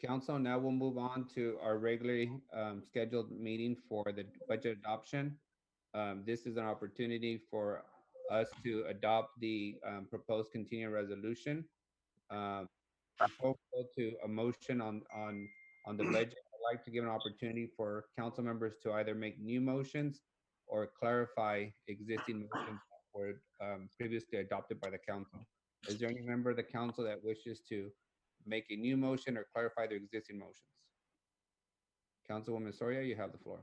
Council, now we'll move on to our regularly scheduled meeting for the budget adoption. This is an opportunity for us to adopt the proposed continuing resolution. Um, Before we go to a motion on the budget, I'd like to give an opportunity for council members to either make new motions or clarify existing motions that were previously adopted by the council. Is there any member of the council that wishes to make a new motion or clarify their existing motions? Councilwoman Soria, you have the floor.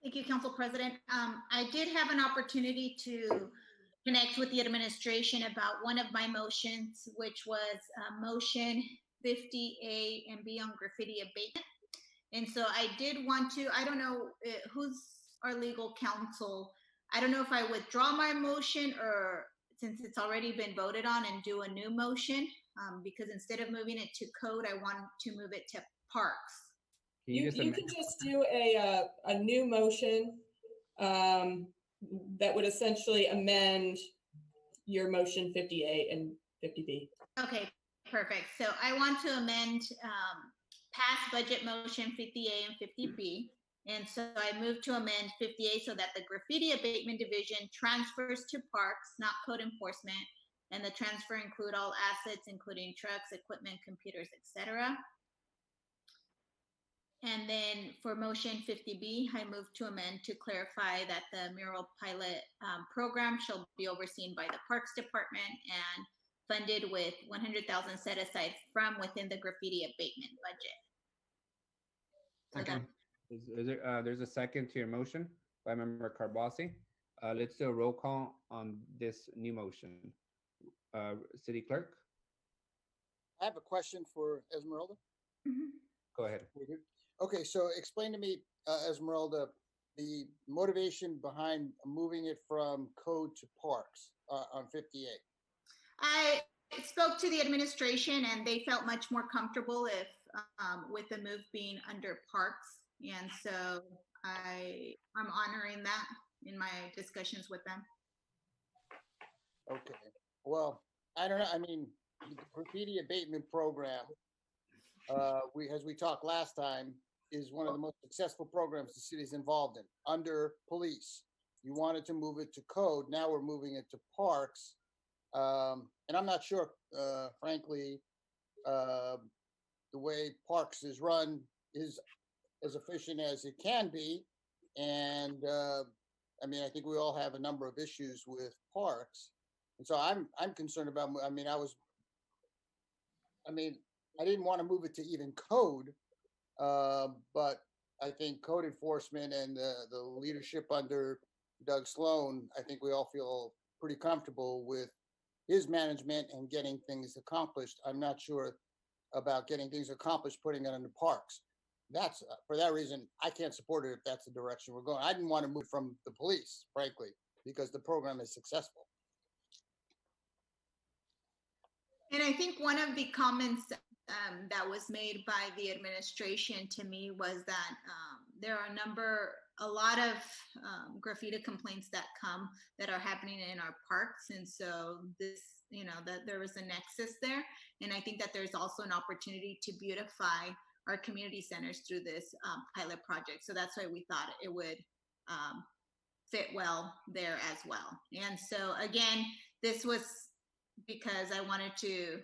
Thank you, Council President. I did have an opportunity to connect with the administration about one of my motions, which was motion 50A and B on graffiti abatement. And so I did want to, I don't know who's our legal counsel. I don't know if I withdraw my motion or since it's already been voted on and do a new motion, because instead of moving it to code, I want to move it to parks. You can just do a new motion that would essentially amend your motion 50A and 50B. Okay, perfect. So I want to amend past budget motion 50A and 50B. And so I move to amend 50A so that the graffiti abatement division transfers to parks, not code enforcement. And the transfer include all assets, including trucks, equipment, computers, etc. And then for motion 50B, I move to amend to clarify that the mural pilot program shall be overseen by the Parks Department and funded with 100,000 set aside from within the graffiti abatement budget. Second. There's a second to your motion by Member Carbasi. Let's do a roll call on this new motion. City Clerk? I have a question for Esmeralda. Go ahead. Okay, so explain to me, Esmeralda, the motivation behind moving it from code to parks on 58. I spoke to the administration and they felt much more comfortable if with the move being under parks. And so I'm honoring that in my discussions with them. Okay, well, I don't know. I mean, the graffiti abatement program, as we talked last time, is one of the most successful programs the city is involved in under police. You wanted to move it to code. Now we're moving it to parks. And I'm not sure, frankly, the way parks is run is as efficient as it can be. And I mean, I think we all have a number of issues with parks. And so I'm concerned about, I didn't want to move it to even code, but I think code enforcement and the leadership under Doug Sloan, I think we all feel pretty comfortable with his management and getting things accomplished. I'm not sure about getting things accomplished, putting it into parks. That's for that reason, I can't support it if that's the direction we're going. I didn't want to move from the police, frankly, because the program is successful. And I think one of the comments that was made by the administration to me was that there are a lot of graffiti complaints that come that are happening in our parks. And so this, that there was a nexus there. And I think that there's also an opportunity to beautify our community centers through this pilot project. So that's why we thought it would fit well there as well. And so again, this was because I wanted to,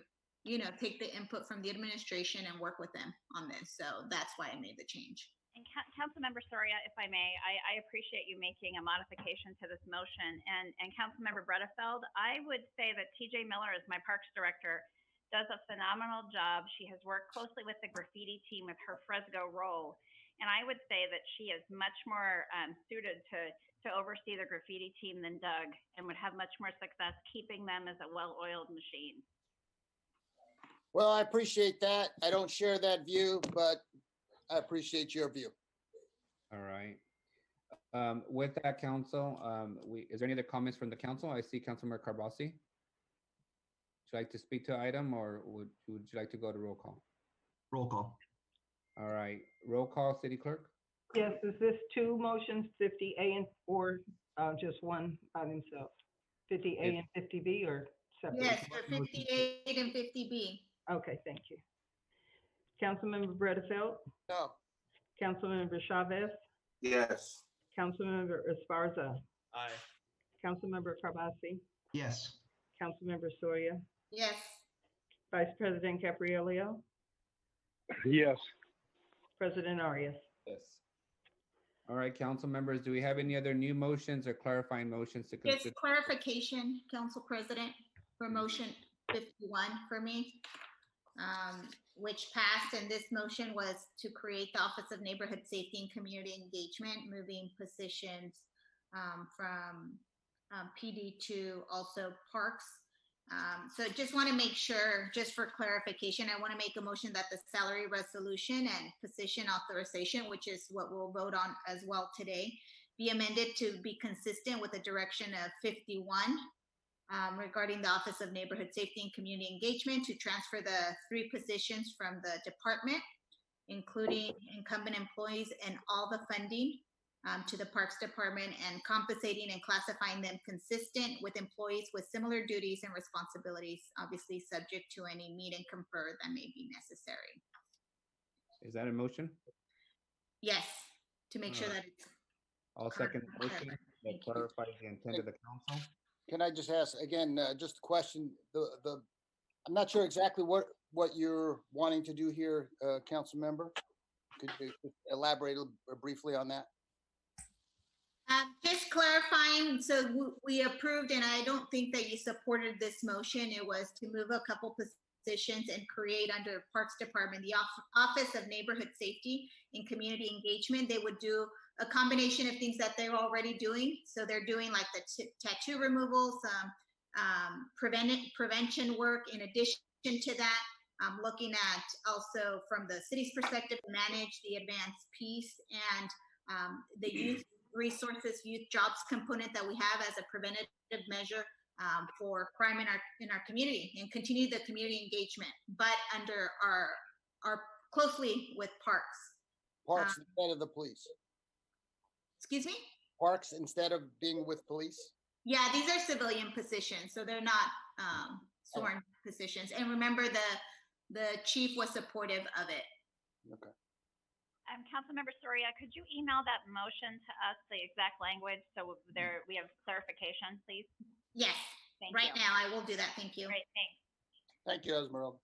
take the input from the administration and work with them on this. So that's why I made the change. And Councilmember Soria, if I may, I appreciate you making a modification to this motion. And Councilmember Bredefeld, I would say that TJ Miller, as my Parks Director, does a phenomenal job. She has worked closely with the graffiti team with her Fresco role. And I would say that she is much more suited to oversee the graffiti team than Doug, and would have much more success keeping them as a well-oiled machine. Well, I appreciate that. I don't share that view, but I appreciate your view. All right. With that, council, is there any other comments from the council? I see Councilmember Carbasi. Would you like to speak to item, or would you like to go to roll call? Roll call. All right, roll call, City Clerk. Yes, is this two motions, 50A or just one by themselves? 50A and 50B or separate? Yes, for 58 and 50B. Okay, thank you. Councilmember Bredefeld, No. Councilmember Chavez, Yes. Councilmember Esparza, Aye. Councilmember Carbasi, Yes. Councilmember Soria, Yes. Vice President Caprielio, Yes. President Arias. Yes. All right, council members, do we have any other new motions or clarifying motions to Just consider? clarification, Council President, for motion 51 for me, which passed, and this motion was to create the Office of Neighborhood Safety and Community Engagement, moving positions from PD to also Parks. So just want to make sure, just for clarification, I want to make a motion that the salary resolution and position authorization, which is what we'll vote on as well today, be amended to be consistent with the direction of 51 regarding the Office of Neighborhood Safety and Community Engagement to transfer the 3 positions from the department, including incumbent employees and all the funding to the Parks Department, and compensating and classifying them consistent with employees with similar duties and responsibilities, obviously subject to any meet and confer that may be necessary. Is that a motion? Yes, to make sure that it's I'll second the motion that Thank you. clarifies the intent of the council. Can I just ask again, just a question, I'm not sure exactly what you're wanting to do here, council member. Could you just elaborate briefly on that? Just clarifying, so we approved, and I don't think that you supported this motion. It was to move a couple positions and create under Parks Department, the Office of Neighborhood Safety and Community Engagement. They would do a combination of things that they're already doing. So they're doing like the tattoo removal, some prevention work. In addition to that, looking at also from the city's perspective, manage the advanced piece and the youth resources, youth jobs component that we have as a preventative measure for crime in our community, and continue the community engagement, but under our closely with Parks. Parks instead of the police. Excuse me? Parks instead of being with police? Yeah, these are civilian positions, so they're not sworn positions. And remember, the chief was supportive of it. Okay. Councilmember Soria, could you email that motion to us, the exact language, so there we have clarification, please? Yes, Thank right you. now I will do that. Thank you. Great, thanks. Thank you, Esmeralda.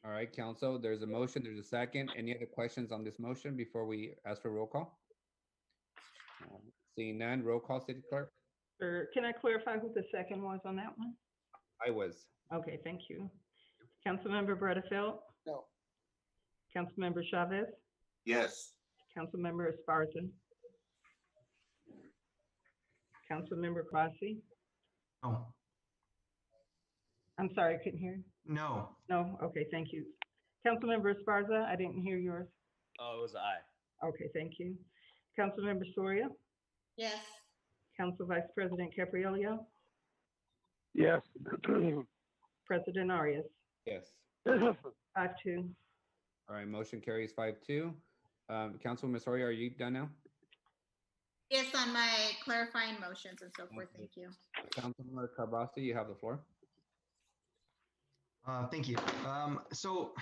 All right, council, there's a motion, there's a second. Any other questions on this motion before we ask for roll call? Seeing none, roll call, city clerk? Or can I clarify who the second was on that one? I was. Okay, thank you. Councilmember Bredefeld, No. Councilmember Chavez, Yes. Councilmember Esparza, Councilmember Carbasi. No. I'm sorry, I couldn't hear. No. No, okay, thank you. Councilmember Esparza, I didn't hear yours. Oh, it was aye. Okay, thank you. Councilmember Soria, Yes. Council Vice President Caprielio, Yes. President Arias. Yes. 5-2. All right, motion carries 5-2. Councilwoman Soria, are you done now? Yes, on my clarifying motions and so forth. Thank you. Councilmember Carbasi, you have the floor. Thank you. So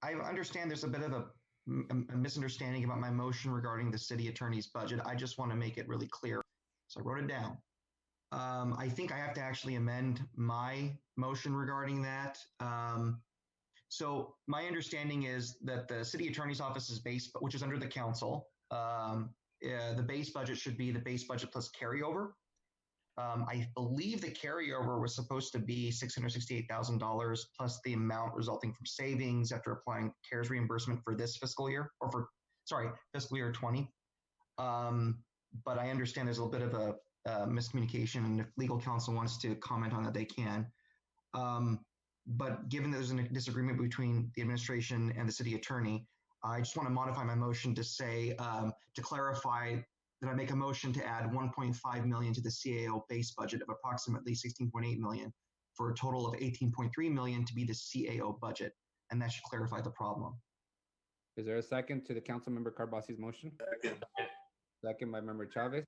I understand there's a bit of a misunderstanding about my motion regarding the city attorney's budget. I just want to make it really clear. So I wrote it down. I think I have to actually amend my motion regarding that. So my understanding is that the city attorney's office is base, which is under the council. The base budget should be the base budget plus carryover. I believe the carryover was supposed to be $668,000 plus the amount resulting from savings after applying CARES reimbursement for this fiscal year, or fiscal year 20. But I understand there's a little bit of a miscommunication, and if legal counsel wants to comment on that, they can. But given that there's a disagreement between the administration and the city attorney, I just want to modify my motion to say, to clarify that I make a motion to add 1.5 million to the CAO base budget of approximately 16.8 million for a total of 18.3 million to be the CAO budget. And that should clarify the problem. Is there a second to the Councilmember Carbasi's motion? Second. Second by Member Chavez. Are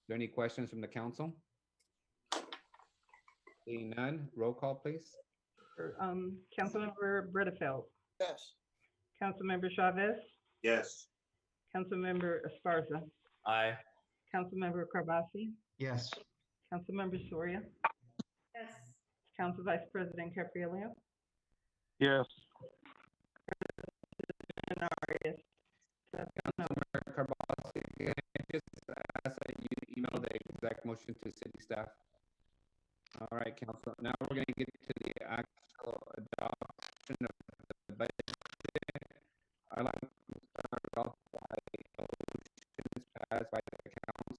there any questions from the council? Seeing none, roll call, please. Councilmember Bredefeld, Yes. Councilmember Chavez, Yes. Councilmember Esparza, Aye. Councilmember Carbasi, Yes. Councilmember Soria, Yes. Council Vice President Caprielio, Yes. and Arias. Councilmember Carbasi, can I just ask that you email the exact motion to city staff? All right, council. Now we're going to get to the actual adoption of the budget. I'd like to start off by motions passed by the council.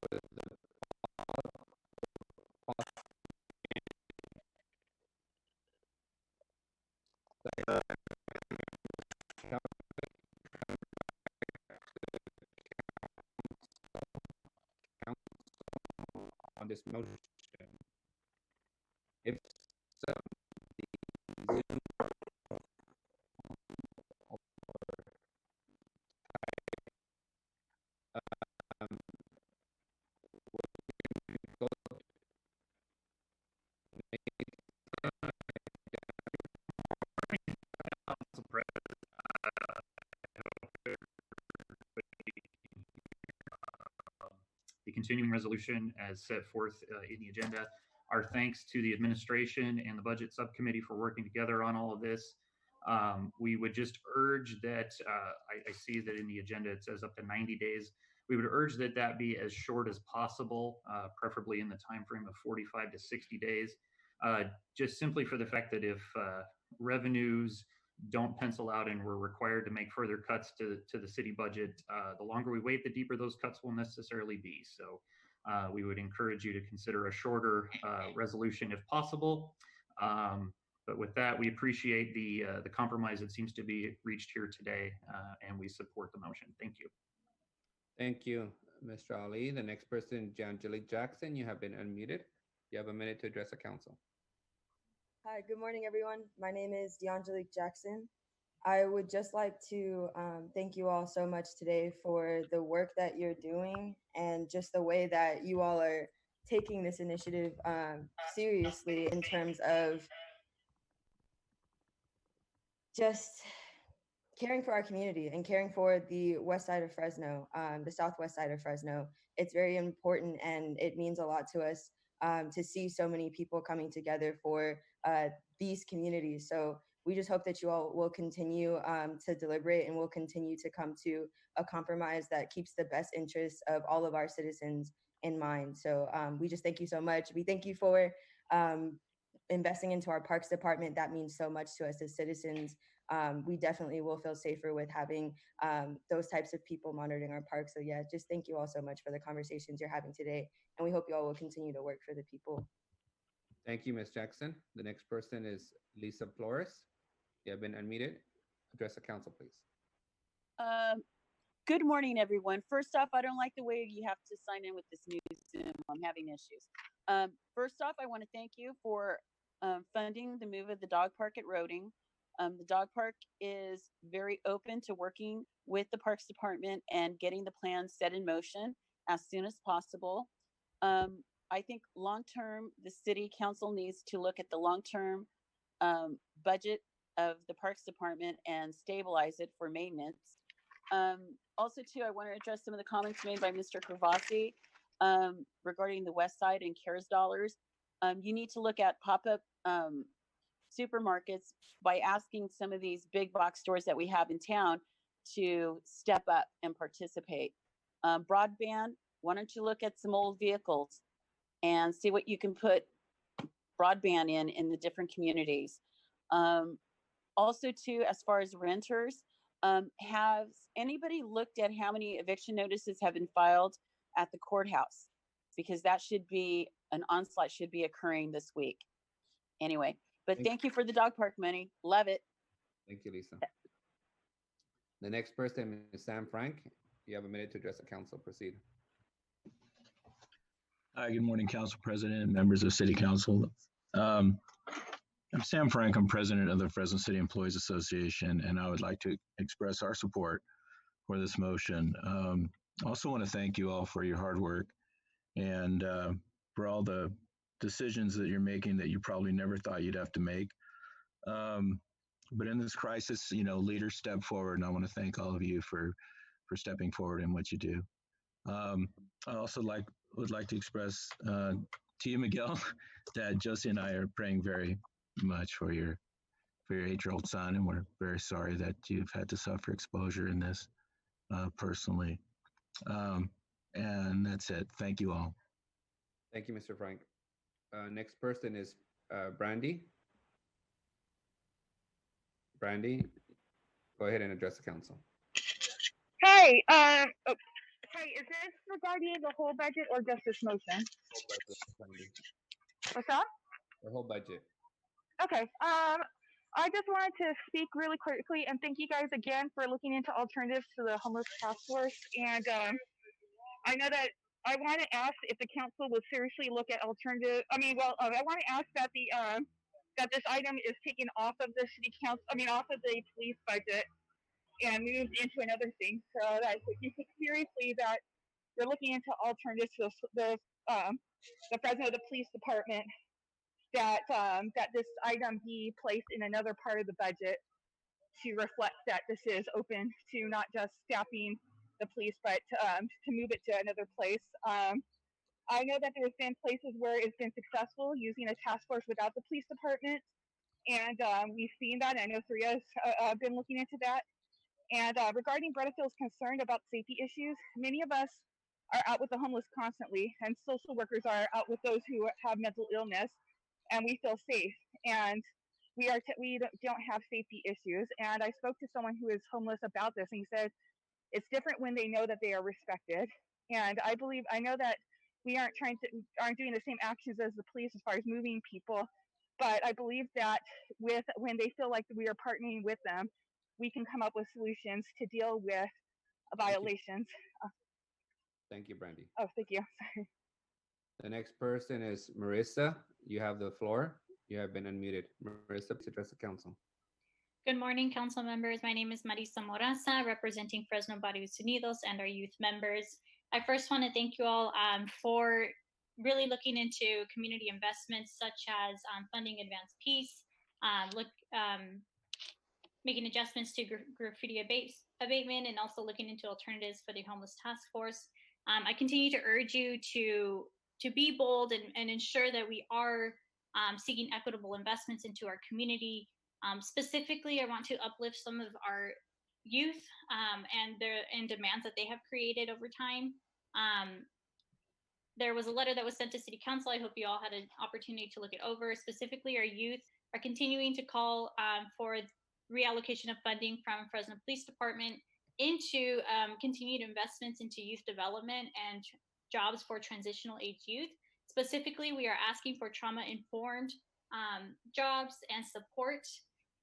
With the on this motion. If so, the Zoom um, go Council President, the continuing resolution as set forth in the agenda. Our thanks to the administration and the budget subcommittee for working together on all of this. We would just urge that, I see that in the agenda it says up to 90 days. We would urge that that be as short as possible, preferably in the time frame of 45 to 60 days, just simply for the fact that if revenues don't pencil out and we're required to make further cuts to the city budget, the longer we wait, the deeper those cuts will necessarily be. So we would encourage you to consider a shorter resolution if possible. But with that, we appreciate the compromise that seems to be reached here today, and we support the motion. Thank you. Thank you, Mr. Ali. The next person, Angelique Jackson, you have been unmuted. You have a minute to address the council. Hi, good morning, everyone. My name is DeAngelique Jackson. I would just like to thank you all so much today for the work that you're doing and just the way that you all are taking this initiative seriously in terms of just caring for our community and caring for the west side of Fresno, the southwest side of Fresno. It's very important and it means a lot to us to see so many people coming together for these communities. So we just hope that you all will continue to deliberate and will continue to come to a compromise that keeps the best interests of all of our citizens in mind. So we just thank you so much. We thank you for investing into our parks department. That means so much to us as citizens. We definitely will feel safer with having those types of people monitoring our parks. So yeah, just thank you all so much for the conversations you're having today. And we hope you all will continue to work for the people. Thank you, Ms. Jackson. The next person is Lisa Flores. You have been unmuted. Address the council, please. Good morning, everyone. First off, I don't like the way you have to sign in with this new Zoom. I'm having issues. First off, I want to thank you for funding the move of the dog park at Roding. The dog park is very open to working with the Parks Department and getting the plan set in motion as soon as possible. I think long-term, the city council needs to look at the long-term budget of the Parks Department and stabilize it for maintenance. Also, too, I want to address some of the comments made by Mr. Carbasi regarding the West Side and CARES dollars. You need to look at pop-up supermarkets by asking some of these big box stores that we have in town to step up and participate. Broadband, why don't you look at some old vehicles and see what you can put broadband in the different communities. Also, too, as far as renters, has anybody looked at how many eviction notices have been filed at the courthouse? Because that should be, an onslaught should be occurring this week. Anyway, but thank you for the dog park money. Love it. Thank you, Lisa. The next person is Sam Frank. You have a minute to address the council. Proceed. Hi, good morning, Council President and members of City Council. I'm Sam Frank. I'm president of the Fresno City Employees Association, and I would like to express our support for this motion. I also want to thank you all for your hard work and for all the decisions that you're making that you probably never thought you'd have to make. But in this crisis, leaders step forward, and I want to thank all of you for stepping forward in what you do. I also would like to express to you, Miguel, that Josie and I are praying very much for your 8-year-old son, and we're very sorry that you've had to suffer exposure in this personally. And that's it. Thank you all. Thank you, Mr. Frank. Next person is Brandy. Brandy, go ahead and address the council. Hey, hey, is this regarding the whole budget or just this motion? What's up? The whole budget. Okay. I just wanted to speak really quickly and thank you guys again for looking into alternatives to the homeless task force. And I know that I want to ask if the council will seriously look at alternative. I want to ask that that this item is taken off of the city council. Off of the police budget and moved into another thing, so that you take seriously that you're looking into alternatives to the Fresno, the police department. That this item be placed in another part of the budget to reflect that this is open to not just staffing the police, but to move it to another place. I know that there's been places where it's been successful using a task force without the police department, and we've seen that. I know Saria's been looking into that. And regarding Bredefield's concern about safety issues, many of us are out with the homeless constantly, and social workers are out with those who have mental illness, and we feel safe. And we don't have safety issues. And I spoke to someone who is homeless about this, and he said it's different when they know that they are respected. And I know that we aren't doing the same actions as the police as far as moving people, but I believe that when they feel like we are partnering with them, we can come up with solutions to deal with violations. Thank you, Brandy. Oh, thank you. Sorry. The next person is Marissa. You have the floor. You have been unmuted. Marissa, please address the council. Good morning, council members. My name is Marisa Moraza, representing Fresno Barrios Unidos and our youth members. I first want to thank you all for really looking into community investments such as funding advanced peace, making adjustments to graffiti abatement, and also looking into alternatives for the homeless task force. I continue to urge you to be bold and ensure that we are seeking equitable investments into our community. Specifically, I want to uplift some of our youth and demands that they have created over time. There was a letter that was sent to City Council. I hope you all had an opportunity to look it over. Specifically, our youth are continuing to call for reallocation of funding from Fresno Police Department into continued investments into youth development and jobs for transitional age youth. Specifically, we are asking for trauma-informed jobs and support.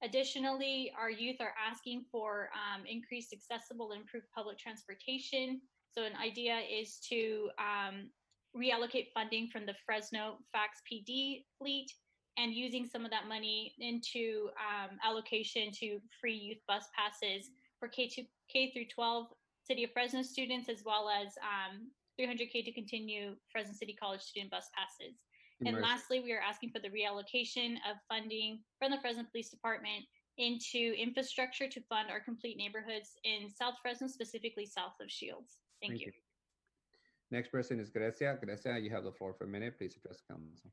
Additionally, our youth are asking for increased accessible and improved public transportation. So an idea is to reallocate funding from the Fresno Fax PD fleet and using some of that money into allocation to free youth bus passes for K through 12 City of Fresno students, as well as 300K to continue Fresno City College student bus passes. And lastly, we are asking for the reallocation of funding from the Fresno Police Department into infrastructure to fund our complete neighborhoods in South Fresno, specifically south of Shields. Thank you. Next person is Grecia. Grecia, you have the floor for a minute. Please address the council.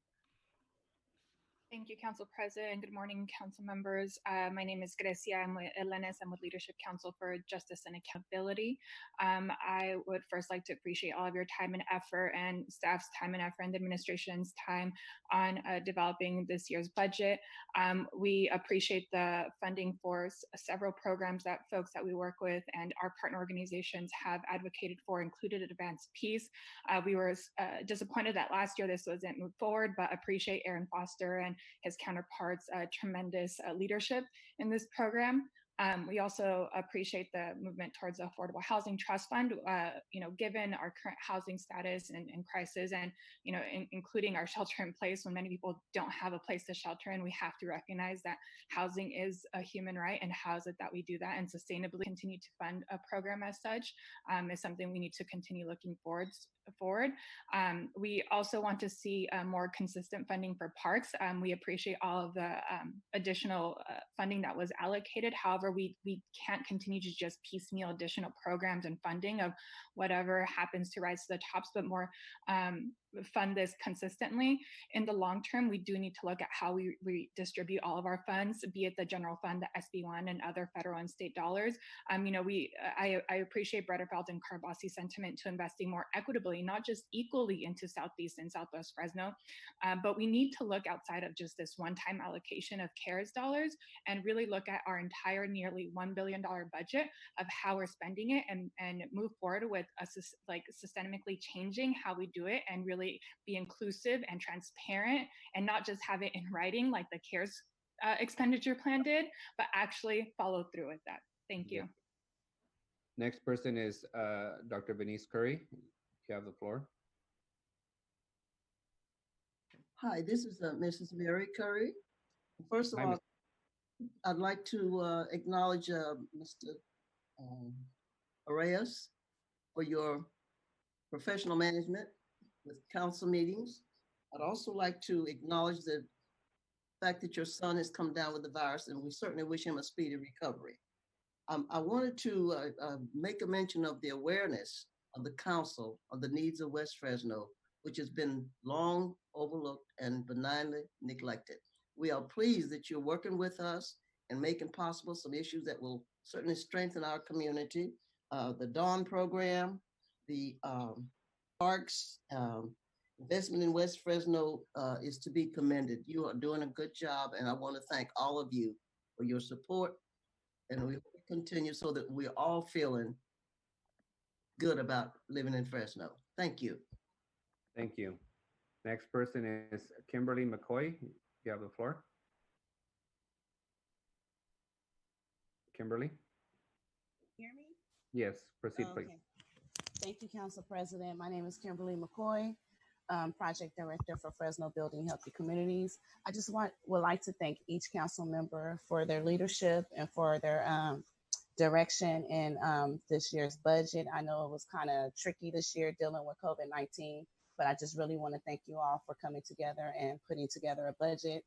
Thank you, Council President. Good morning, council members. My name is Grecia. I'm with Elenes. I'm with Leadership Council for Justice and Accountability. I would first like to appreciate all of your time and effort, and staff's time and effort, and the administration's time on developing this year's budget. We appreciate the funding for several programs that folks that we work with and our partner organizations have advocated for, included Advanced Peace. We were disappointed that last year this wasn't moved forward, but appreciate Aaron Foster and his counterparts' tremendous leadership in this program. We also appreciate the movement towards the Affordable Housing Trust Fund. Given our current housing status and crisis, and including our shelter in place, when many people don't have a place to shelter in, we have to recognize that housing is a human right, and how is it that we do that and sustainably continue to fund a program as such is something we need to continue looking forward. We also want to see more consistent funding for parks. We appreciate all of the additional funding that was allocated. However, we can't continue to just piecemeal additional programs and funding of whatever happens to rise to the tops, but more fund this consistently. In the long term, we do need to look at how we distribute all of our funds, be it the general fund, the SB1, and other federal and state dollars. I appreciate Bretterfeld and Carbasi's sentiment to investing more equitably, not just equally into Southeast and Southwest Fresno, but we need to look outside of just this one-time allocation of CARES dollars and really look at our entire nearly $1 billion budget of how we're spending it, and move forward with systemically changing how we do it, and really be inclusive and transparent, and not just have it in writing like the CARES expenditure plan did, but actually follow through with that. Thank you. Next person is Dr. Venice Curry. You have the floor. Hi, this is Mrs. Mary Curry. First of Hi, all, I'd like to acknowledge Mr. Arias for your professional management with council meetings. I'd also like to acknowledge the fact that your son has come down with the virus, and we certainly wish him a speedy recovery. I wanted to make a mention of the awareness of the council of the needs of West Fresno, which has been long overlooked and benignly neglected. We are pleased that you're working with us and making possible some issues that will certainly strengthen our community. The Dawn program, the parks, investment in West Fresno is to be commended. You are doing a good job, and I want to thank all of you for your support, and we continue so that we're all feeling good about living in Fresno. Thank you. Thank you. Next person is Kimberly McCoy. You have the floor. Kimberly? Hear me? Yes, proceed, please. Thank you, Council President. My name is Kimberly McCoy, Project Director for Fresno Building Healthy Communities. I just would like to thank each council member for their leadership and for their direction in this year's budget. I know it was kind of tricky this year dealing with COVID-19, but I just really want to thank you all for coming together and putting together a budget.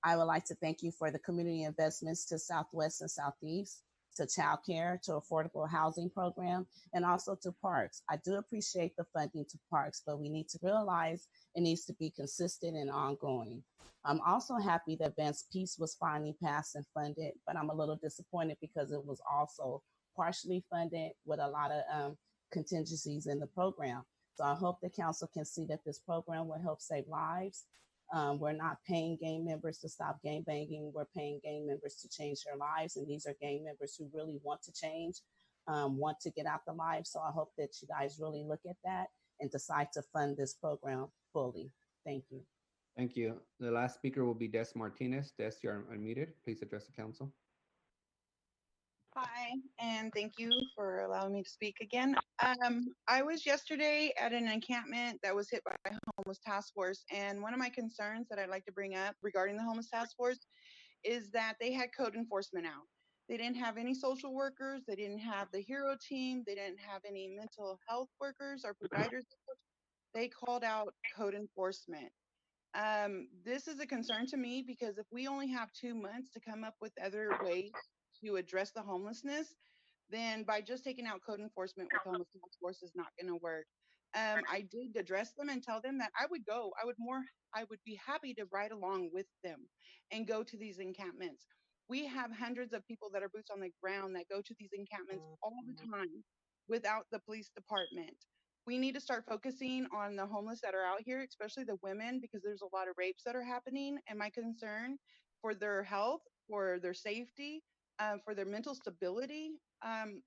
I would like to thank you for the community investments to Southwest and Southeast, to childcare, to affordable housing program, and also to parks. I do appreciate the funding to parks, but we need to realize it needs to be consistent and ongoing. I'm also happy that Advanced Peace was finally passed and funded, but I'm a little disappointed because it was also partially funded with a lot of contingencies in the program. So I hope the council can see that this program will help save lives. We're not paying gang members to stop gang banging. We're paying gang members to change their lives. And these are gang members who really want to change, want to get out the lives. So I hope that you guys really look at that and decide to fund this program fully. Thank you. Thank you. The last speaker will be Des Martinez. Des, you're unmuted. Please address the council. Hi, and thank you for allowing me to speak again. I was yesterday at an encampment that was hit by a homeless task force, and one of my concerns that I'd like to bring up regarding the homeless task force is that they had code enforcement out. They didn't have any social workers, they didn't have the HERO team, they didn't have any mental health workers or providers. They called out code enforcement. This is a concern to me because if we only have 2 months to come up with other ways to address the homelessness, then by just taking out code enforcement with the homeless task force is not going to work. I did address them and tell them that I would go. I would be happy to ride along with them and go to these encampments. We have hundreds of people that are boots on the ground that go to these encampments all the time without the police department. We need to start focusing on the homeless that are out here, especially the women, because there's a lot of rapes that are happening. And my concern for their health, for their safety, for their mental stability,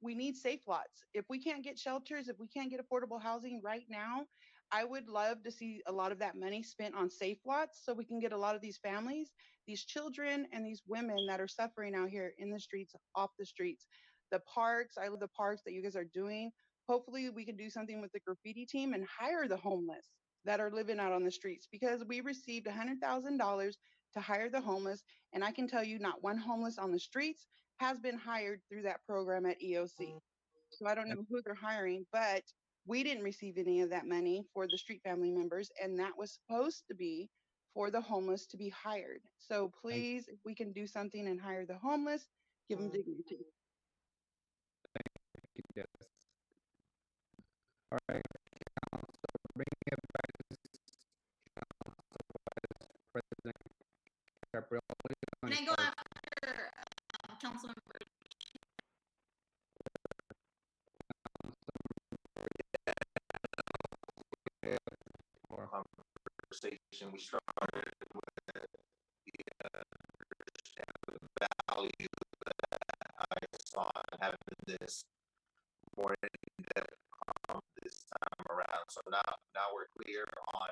we need safe lots. If we can't get shelters, if we can't get affordable housing right now, I would love to see a lot of that money spent on safe lots so we can get a lot of these families, these children, and these women that are suffering out here in the streets, off the streets. The parks, I love the parks that you guys are doing. Hopefully, we can do something with the graffiti team and hire the homeless that are living out on the streets because we received $100,000 to hire the homeless. And I can tell you, not one homeless on the streets has been hired through that program at EOC. So I don't know who they're hiring, but we didn't receive any of that money for the street family members, and that was supposed to be for the homeless to be hired. So please, if we can do something and hire the homeless, give them dignity. Yes. All right, Council, bringing it back to Council Vice President Caprioli. Can I go after Councilmember? Conversation we started with the value that I saw in having this more in-depth this time around. So now we're clear on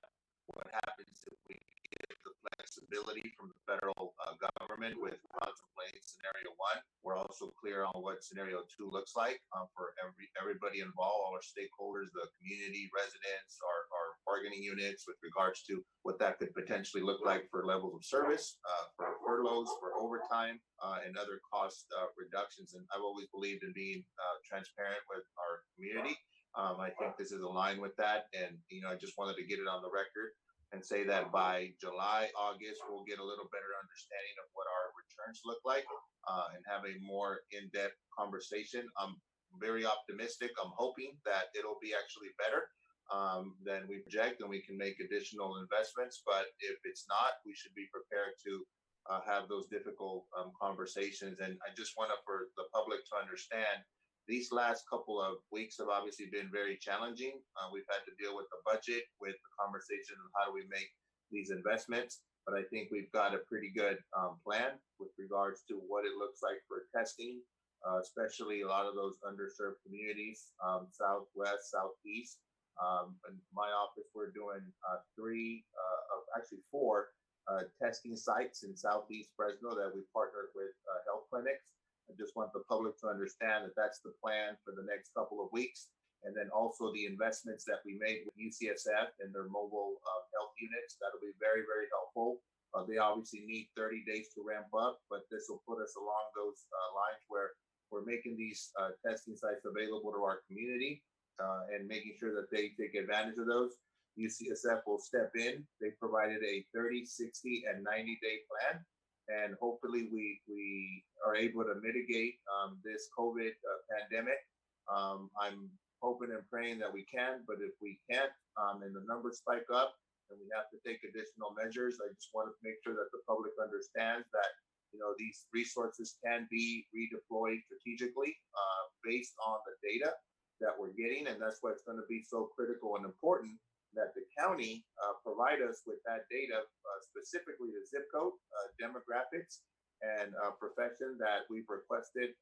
what happens if we get the flexibility from the federal government with contemplating scenario 1. We're also clear on what scenario 2 looks like for everybody involved, all our stakeholders, the community, residents, our bargaining units with regards to what that could potentially look like for levels of service, for furloughs, for overtime, and other cost reductions. And I've always believed in being transparent with our community. I think this is aligned with that. And, I just wanted to get it on the record and say that by July, August, we'll get a little better understanding of what our returns look like and have a more in-depth conversation. I'm very optimistic. I'm hoping that it'll be actually better than we project and we can make additional investments. But if it's not, we should be prepared to have those difficult conversations. And I just want for the public to understand these last couple of weeks have obviously been very challenging. We've had to deal with the budget, with the conversation of how do we make these investments. But I think we've got a pretty good plan with regards to what it looks like for testing, especially a lot of those underserved communities, Southwest, Southeast. In my office, we're doing 4 testing sites in Southeast Fresno that we partnered with health clinics. I just want the public to understand that that's the plan for the next couple of weeks. And then also the investments that we made with UCSF and their mobile health units. That'll be very, very helpful. They obviously need 30 days to ramp up, but this will put us along those lines where we're making these testing sites available to our community and making sure that they take advantage of those. UCSF will step in. They provided a 30, 60, and 90-day plan. And hopefully we are able to mitigate this COVID pandemic. I'm hoping and praying that we can, but if we can't and the numbers spike up and we have to take additional measures, I just want to make sure that the public understands that these resources can be redeployed strategically based on the data that we're getting. And that's why it's going to be so critical and important that the county provide us with that data, specifically the zip code, demographics, and profession that we've requested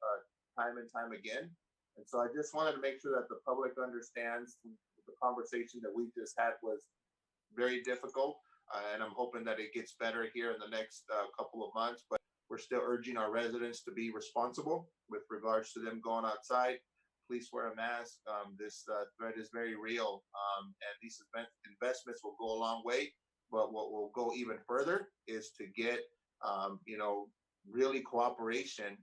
time and time again. And so I just wanted to make sure that the public understands the conversation that we just had was very difficult. And I'm hoping that it gets better here in the next couple of months. But we're still urging our residents to be responsible with regards to them going outside. Please wear a mask. This threat is very real, and these investments will go a long way. But what will go even further is to get, really cooperation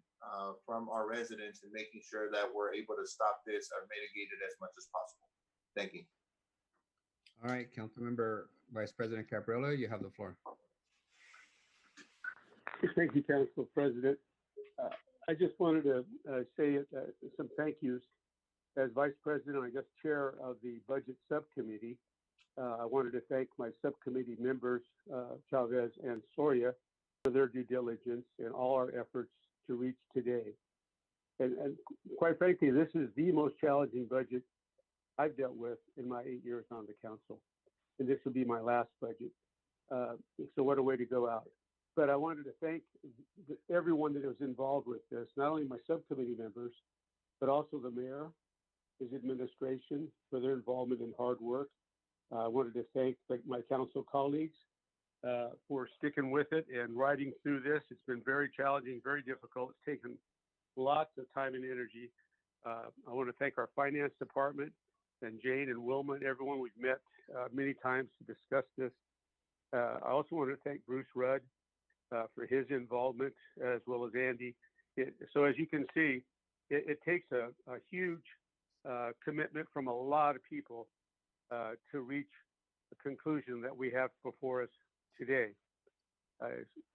from our residents and making sure that we're able to stop this or mitigate it as much as possible. Thank you. All right, Councilmember Vice President Capriolo, you have the floor. Thank you, Council President. I just wanted to say some thank yous. As Vice President, I guess Chair of the Budget Subcommittee, I wanted to thank my subcommittee members, Chavez and Soria, for their due diligence in all our efforts to reach today. And quite frankly, this is the most challenging budget I've dealt with in my 8 years on the council. And this will be my last budget. So what a way to go out. But I wanted to thank everyone that was involved with this, not only my subcommittee members, but also the mayor, his administration for their involvement and hard work, I wanted to thank my council colleagues for sticking with it and riding through this. It's been very challenging, very difficult. It's taken lots of time and energy. I want to thank our finance department and Jane and Wilma and everyone. We've met many times to discuss this. I also want to thank Bruce Rudd for his involvement, as well as Andy. So as you can see, it takes a huge commitment from a lot of people to reach the conclusion that we have before us today.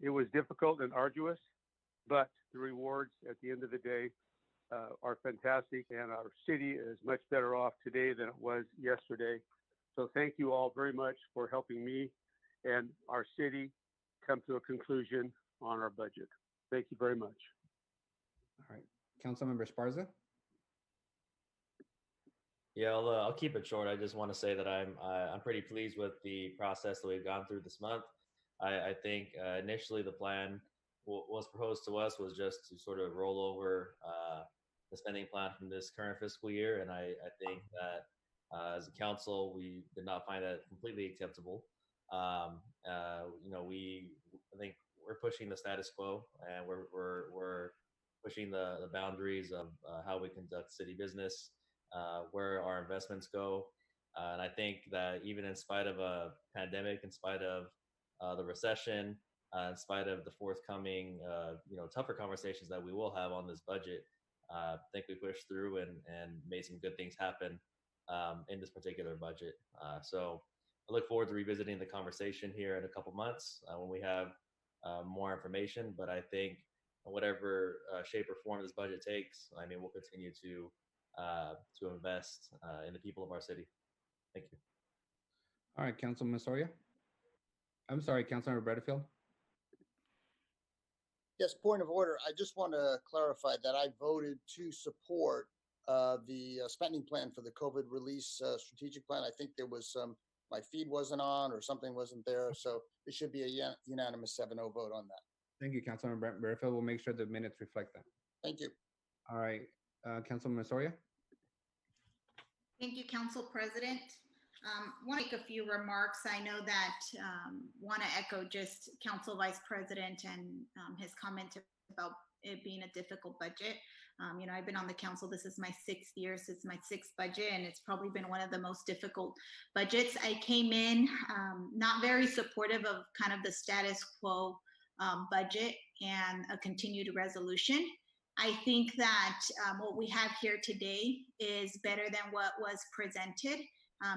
It was difficult and arduous, but the rewards at the end of the day are fantastic, and our city is much better off today than it was yesterday. So thank you all very much for helping me and our city come to a conclusion on our budget. Thank you very much. All right, Councilmember Esparza. Yeah, I'll keep it short. I just want to say that I'm pretty pleased with the process that we've gone through this month. I think initially the plan was proposed to us was just to sort of roll over the spending plan from this current fiscal year, and I think that as a council we did not find that completely acceptable. I think we're pushing the status quo, and we're pushing the boundaries of how we conduct city business, where our investments go, and I think that even in spite of a pandemic, in spite of the recession, in spite of the forthcoming tougher conversations that we will have on this budget, I think we pushed through and made some good things happen in this particular budget. So I look forward to revisiting the conversation here in a couple months when we have more information. But I think whatever shape or form this budget takes, I mean, we'll continue to invest in the people of our city. Thank you. All right, Councilman Soria. I'm sorry, Councilmember Butterfield. Yes, point of order. I just want to clarify that I voted to support the spending plan for the COVID release strategic plan. I think there was my feed wasn't on or something wasn't there. So it should be a unanimous 7-0 vote on that. Thank you, Councilmember Butterfield. We'll make sure the minutes reflect that. Thank you. All right, Councilman Soria. Thank you, Council President. Want to make a few remarks. I know that want to echo just Council Vice President and his comment about it being a difficult budget. I've been on the council. This is my 6th year since my 6th budget, and it's probably been one of the most difficult budgets. I came in not very supportive of kind of the status quo budget and a continued resolution. I think that what we have here today is better than what was presented.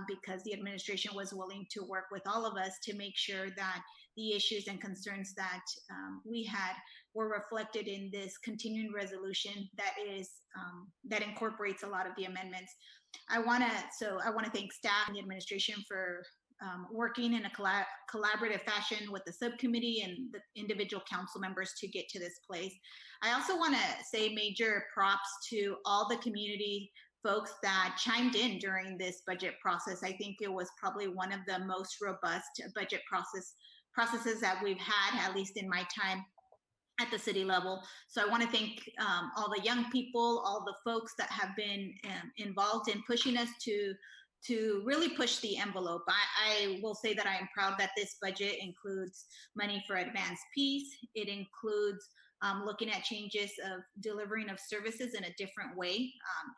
Because the administration was willing to work with all of us to make sure that the issues and concerns that we had were reflected in this continuing resolution that incorporates a lot of the amendments. I want to thank staff and the administration for working in a collaborative fashion with the subcommittee and the individual council members to get to this place. I also want to say major props to all the community folks that chimed in during this budget process. I think it was probably one of the most robust budget processes that we've had, at least in my time at the city level. So I want to thank all the young people, all the folks that have been involved in pushing us to really push the envelope. I will say that I am proud that this budget includes money for advanced peace. It includes looking at changes of delivering of services in a different way,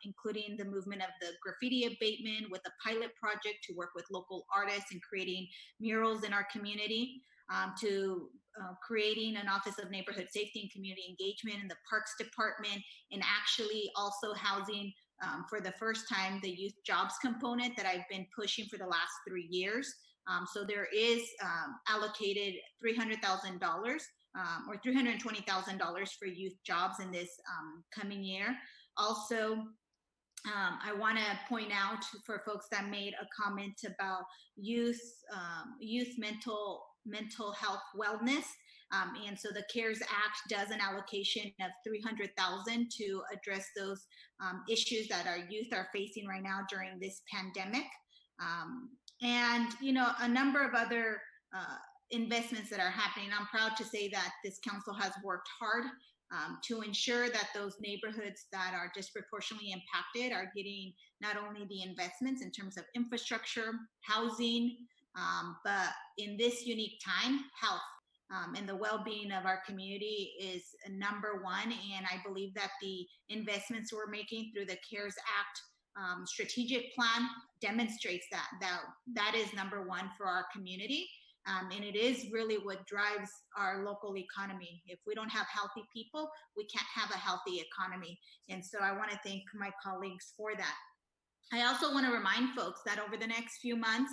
including the movement of the graffiti abatement with a pilot project to work with local artists and creating murals in our community, to creating an Office of Neighborhood Safety and Community Engagement in the Parks Department, and actually also housing for the first time the youth jobs component that I've been pushing for the last 3 years. So there is allocated $300,000 or $320,000 for youth jobs in this coming year. Also, I want to point out for folks that made a comment about youth mental health wellness. And so the CARES Act does an allocation of $300,000 to address those issues that our youth are facing right now during this pandemic. And, a number of other investments that are happening. I'm proud to say that this council has worked hard to ensure that those neighborhoods that are disproportionately impacted are getting not only the investments in terms of infrastructure, housing, but in this unique time, health. And the well-being of our community is number one. And I believe that the investments we're making through the CARES Act strategic plan demonstrates that is number one for our community. And it is really what drives our local economy. If we don't have healthy people, we can't have a healthy economy. And so I want to thank my colleagues for that. I also want to remind folks that over the next few months,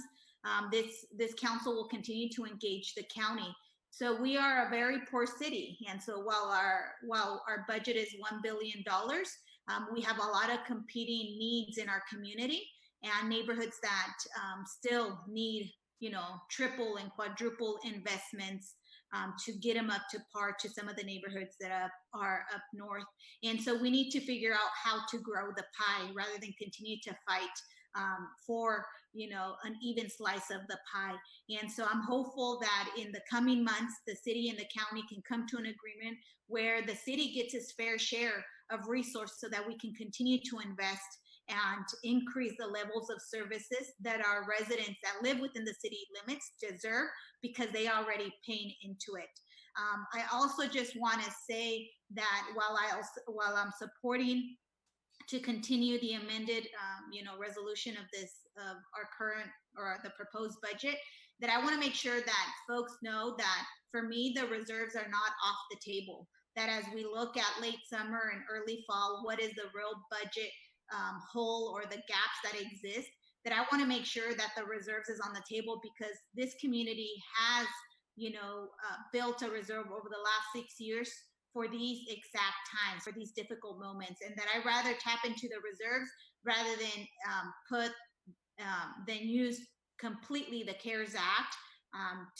this council will continue to engage the county. So we are a very poor city, and so while our budget is $1 billion, we have a lot of competing needs in our community and neighborhoods that still need, triple and quadruple investments to get them up to par to some of the neighborhoods that are up north. And so we need to figure out how to grow the pie rather than continue to fight for an even slice of the pie. And so I'm hopeful that in the coming months, the city and the county can come to an agreement where the city gets its fair share of resources so that we can continue to invest and increase the levels of services that our residents that live within the city limits deserve, because they already paying into it. I also just want to say that while I'm supporting to continue the amended, resolution of our current or the proposed budget, that I want to make sure that folks know that for me, the reserves are not off the table. That as we look at late summer and early fall, what is the real budget hole or the gaps that exist? That I want to make sure that the reserves is on the table, because this community has, built a reserve over the last 6 years for these exact times, for these difficult moments, and that I rather tap into the reserves rather than use completely the CARES Act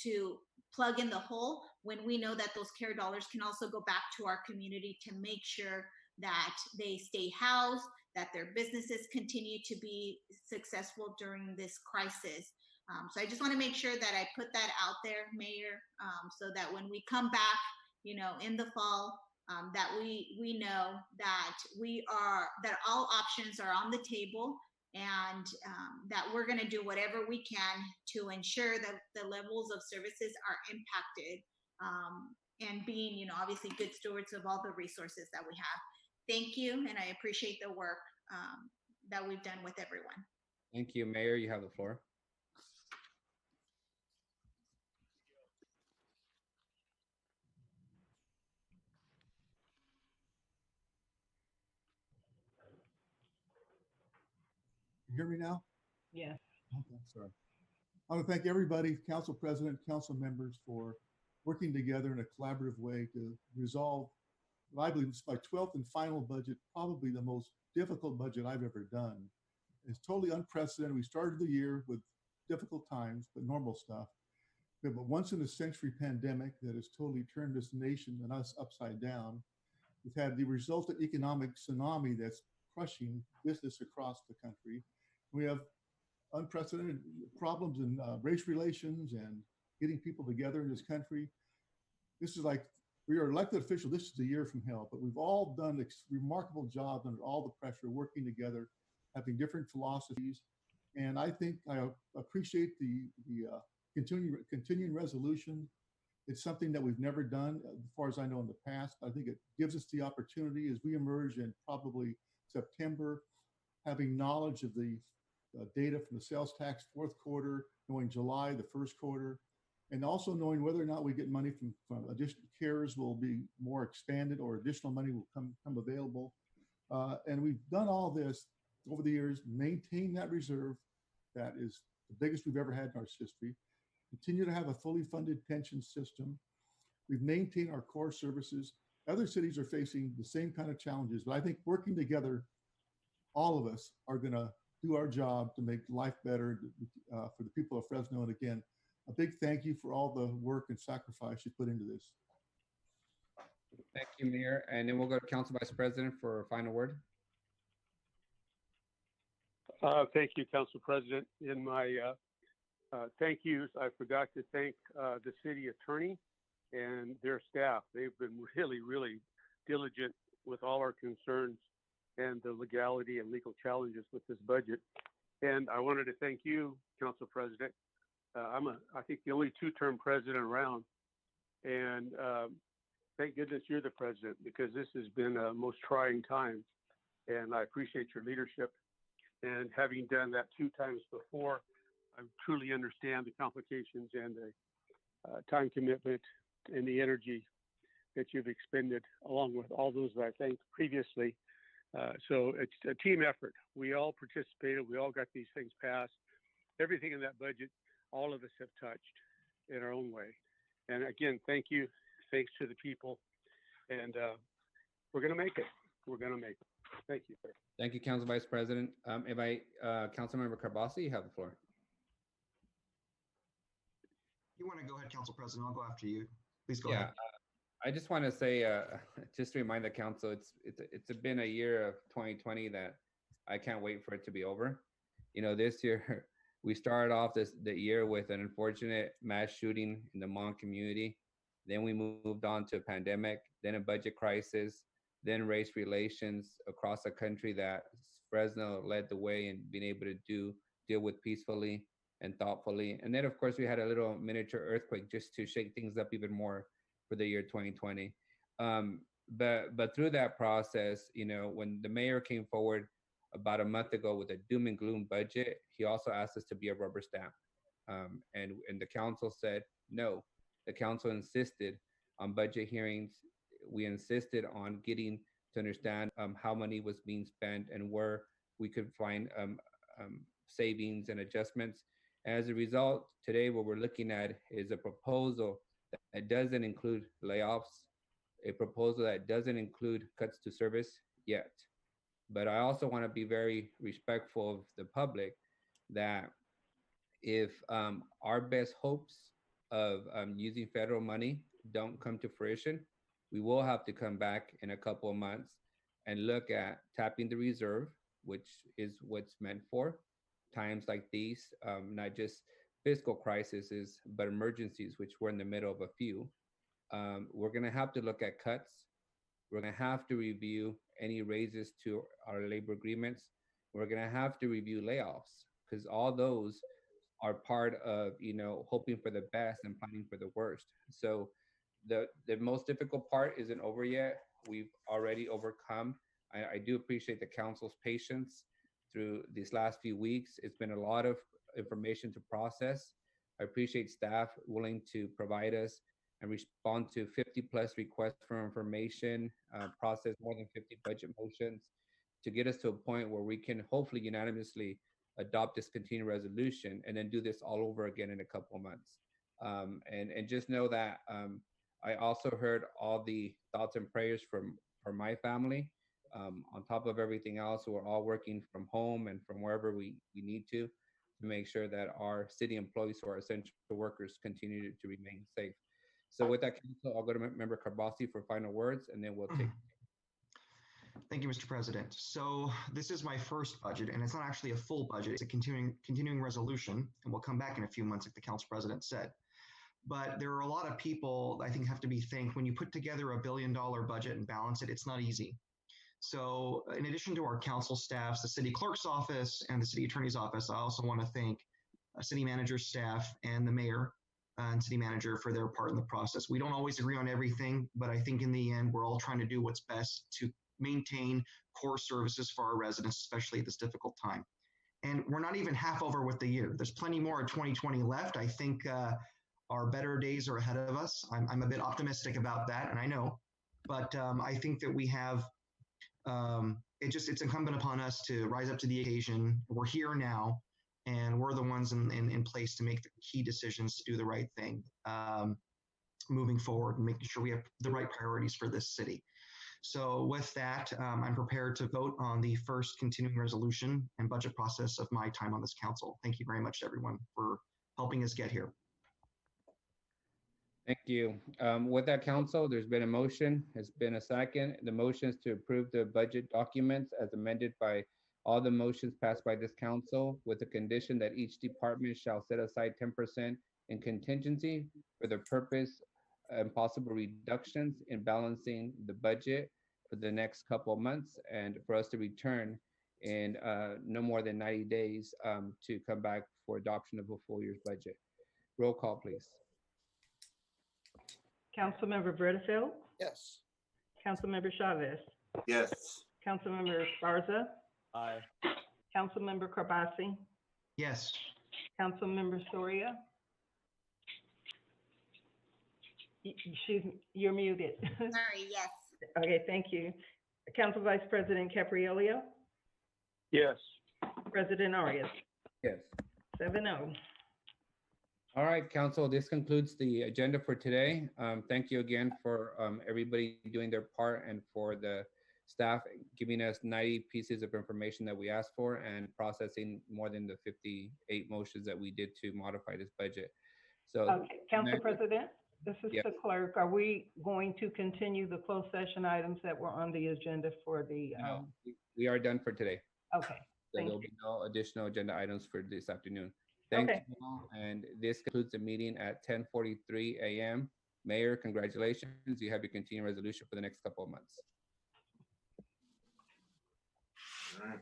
to plug in the hole, when we know that those CARE dollars can also go back to our community to make sure that they stay housed, that their businesses continue to be successful during this crisis. So I just want to make sure that I put that out there, Mayor, so that when we come back, in the fall, that we know that all options are on the table, and that we're going to do whatever we can to ensure that the levels of services are impacted, and being, obviously good stewards of all the resources that we have. Thank you, and I appreciate the work that we've done with everyone. Thank you, Mayor. You have the floor. You hear me now? Yes. Okay, sorry. I want to thank everybody, council president, council members, for working together in a collaborative way to resolve what I believe is my 12th and final budget, probably the most difficult budget I've ever done. It's totally unprecedented. We started the year with difficult times, but normal stuff. We have a once in a century pandemic that has totally turned this nation and us upside down. We've had the resultant economic tsunami that's crushing business across the country. We have unprecedented problems in race relations and getting people together in this country. This is like, we are elected officials, this is the year from hell, but we've all done remarkable jobs under all the pressure, working together, having different philosophies. And I think I appreciate the continuing resolution. It's something that we've never done, as far as I know, in the past. I think it gives us the opportunity as we emerge in probably September, having knowledge of the data from the sales tax fourth quarter, knowing July, the first quarter, and also knowing whether or not we get money from additional CARES will be more expanded or additional money will come available. And we've done all this over the years, maintain that reserve that is the biggest we've ever had in our history, continue to have a fully funded pension system. We've maintained our core services. Other cities are facing the same kind of challenges, but I think working together, all of us are going to do our job to make life better for the people of Fresno. And again, a big thank you for all the work and sacrifice you put into this. Thank you, Mayor. And then we'll go to Council Vice President for a final word. Thank you, Council President. In my thank yous, I forgot to thank the city attorney and their staff. They've been really, really diligent with all our concerns and the legality and legal challenges with this budget. And I wanted to thank you, Council President. I think the only two-term president around, and thank goodness you're the president, because this has been a most trying time, and I appreciate your leadership. And having done that 2 times before, I truly understand the complications and the time commitment and the energy that you've expended, along with all those that I thanked previously. So it's a team effort. We all participated. We all got these things passed. Everything in that budget, all of us have touched in our own way. And again, thank you. Thanks to the people. And we're going to make it. We're going to make it. Thank you, sir. Thank you, Council Vice President. Councilmember Carbasi, you have the floor. You want to go ahead, Council President? I'll go after you. Please go Yeah, ahead. I just want to say, just to remind the council, it's been a year of 2020 that I can't wait for it to be over. You know, this year we started off the year with an unfortunate mass shooting in the Hmong community. Then we moved on to a pandemic, then a budget crisis, then race relations across the country that Fresno led the way in being able to deal with peacefully and thoughtfully. And then, of course, we had a little miniature earthquake just to shake things up even more for the year 2020. But through that process, you know, when the mayor came forward about a month ago with a doom and gloom budget, he also asked us to be a rubber stamp. And the council said no. The council insisted on budget hearings. We insisted on getting to understand how money was being spent and where we could find savings and adjustments. As a result, today what we're looking at is a proposal that doesn't include layoffs, a proposal that doesn't include cuts to service yet. But I also want to be very respectful of the public that if our best hopes of using federal money don't come to fruition, we will have to come back in a couple of months and look at tapping the reserve, which is what's meant for times like these, not just fiscal crises, but emergencies, which we're in the middle of a few. We're going to have to look at cuts. We're going to have to review any raises to our labor agreements. We're going to have to review layoffs, because all those are part of, you know, hoping for the best and planning for the worst. So the most difficult part isn't over yet. We've already overcome. I do appreciate the council's patience through these last few weeks. It's been a lot of information to process. I appreciate staff willing to provide us and respond to 50 plus requests for information, process more than 50 budget motions to get us to a point where we can hopefully unanimously adopt this continuing resolution and then do this all over again in a couple of months. And just know that I also heard all the thoughts and prayers from my family. On top of everything else, we're all working from home and from wherever we need to make sure that our city employees who are essential workers continue to remain safe. So with that, council, I'll go to Member Carbasi for final words, and then we'll take. Thank you, Mr. President. So this is my first budget, and it's not actually a full budget. It's a continuing resolution, and we'll come back in a few months, like the council president said. But there are a lot of people I think have to be thanked. When you put together $1 billion budget and balance it, it's not easy. So in addition to our council staffs, the city clerk's office and the city attorney's office, I also want to thank city manager's staff and the mayor and city manager for their part in the process. We don't always agree on everything, but I think in the end, we're all trying to do what's best to maintain core services for our residents, especially at this difficult time. And we're not even half over with the year. There's plenty more of 2020 left. I think our better days are ahead of us. I'm a bit optimistic about that, and I know, but I think that we have, it's incumbent upon us to rise up to the occasion. We're here now, and we're the ones in place to make the key decisions to do the right thing moving forward and making sure we have the right priorities for this city. So with that, I'm prepared to vote on the first continuing resolution and budget process of my time on this council. Thank you very much, everyone, for helping us get here. Thank you. With that, council, there's been a motion. It's been a second. The motion is to approve the budget documents as amended by all the motions passed by this council, with the condition that each department shall set aside 10% in contingency for the purpose and possible reductions in balancing the budget for the next couple of months, and for us to return in no more than 90 days to come back for adoption of a full year's budget. Roll call, please. Councilmember Bredefeld, Yes. Councilmember Chavez, Yes. Councilmember Esparza, Aye. Councilmember Karbasi, Yes. Councilmember Soria. You're muted. Sorry, yes. Okay, thank you. Council Vice President Caprielio, Yes. President Arias, Yes. 7-0. All right, council, this concludes the agenda for today. Thank you again for everybody doing their part, and for the staff giving us 90 pieces of information that we asked for, and processing more than the 58 motions that we did to modify this budget. So, Okay, Council next- President, this is Yes. the clerk. Are we going to continue the closed session items that were on the agenda for the, no, we are done for today. okay, So thank there'll you. be no additional agenda items for this afternoon. Thank Okay. you all, and this concludes the meeting at 10:43 a.m. Mayor, congratulations. You have your continuing resolution for the next couple of months. All right.